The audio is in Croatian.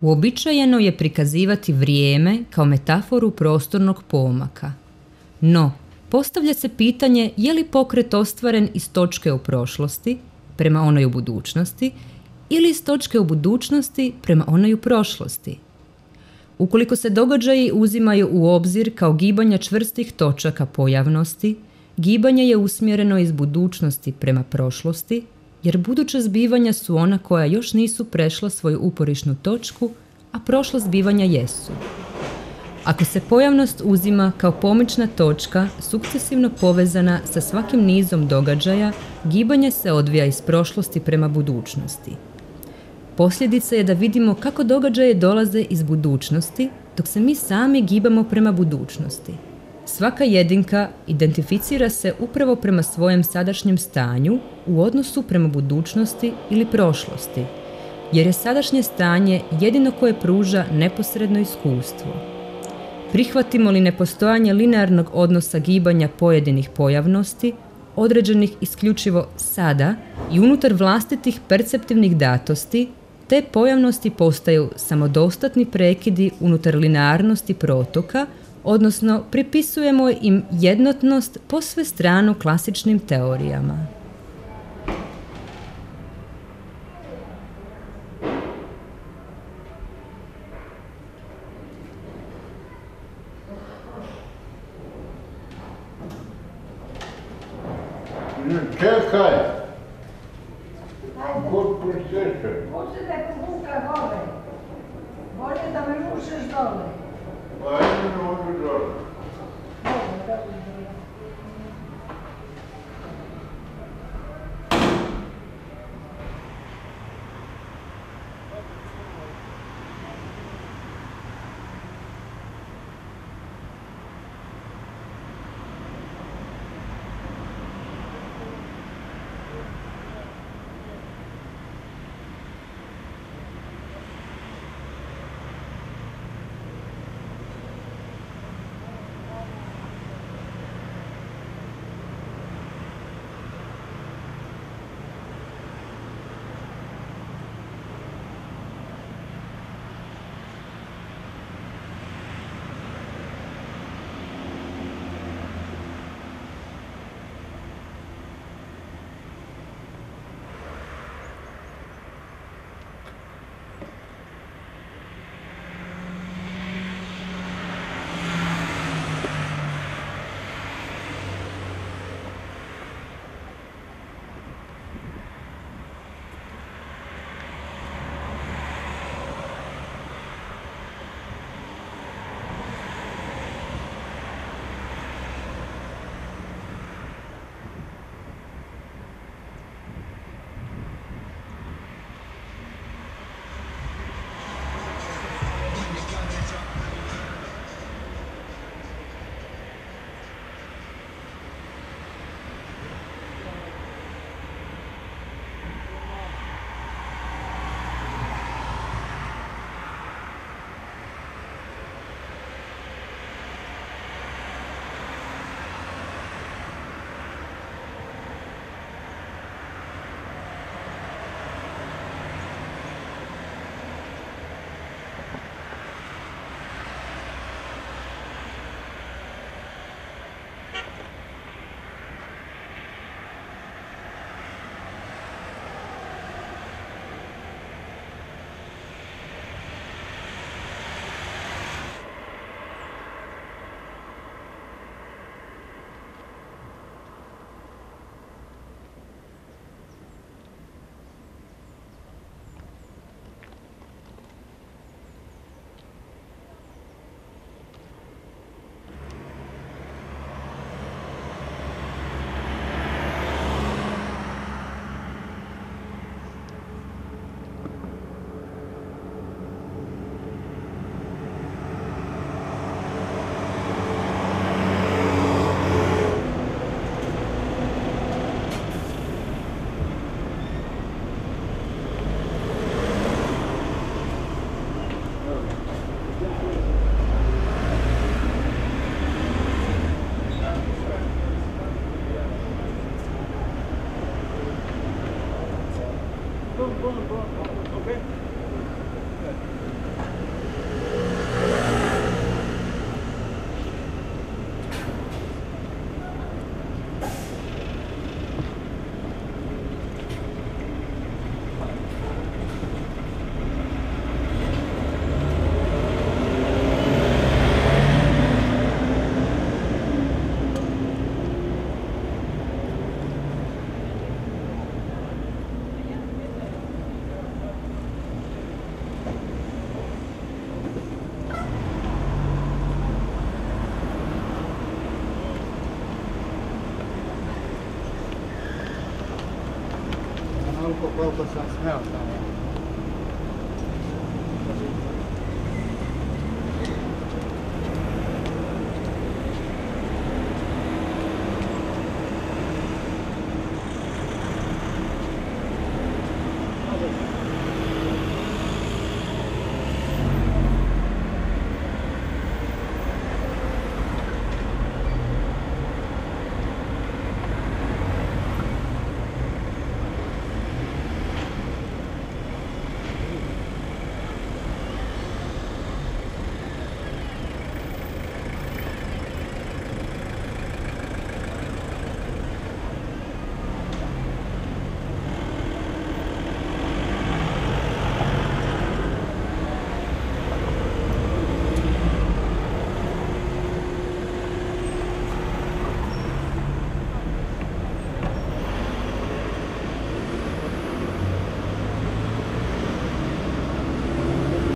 Uobičajeno je prikazivati vrijeme kao metaforu prostornog pomaka. No, postavlja se pitanje je li pokret ostvaren iz točke u prošlosti prema onoj u budućnosti ili iz točke u budućnosti prema onoj u prošlosti. Ukoliko se događaji uzimaju u obzir kao gibanja čvrstih točaka pojavnosti, gibanje je usmjereno iz budućnosti prema prošlosti, jer buduća zbivanja su ona koja još nisu prešla svoju uporišnu točku, a prošla zbivanja jesu. Ako se pojavnost uzima kao pomična točka, sukcesivno povezana sa svakim nizom događaja, gibanje se odvija iz prošlosti prema budućnosti. Posljedica je da vidimo kako događaje dolaze iz budućnosti, dok se mi sami gibamo prema budućnosti. Svaka jedinka identificira se upravo prema svojem sadašnjem stanju u odnosu prema budućnosti ili prošlosti, jer je sadašnje stanje jedino koje pruža neposredno iskustvo. Prihvatimo li nepostojanje linearnog odnosa gibanja pojedinih pojavnosti, određenih isključivo sada i unutar vlastitih perceptivnih datosti, te pojavnosti postaju samodostatni prekidi unutar linearnosti protoka, odnosno pripisujemo im jednotnost posve stranu klasičnim teorijama. Čekaj! Kod priseče. Može da te vuka gore. Bolje da me vučeš dole. Pa ajde ne mogu dole. Onoliko koliko sam smeo tamo.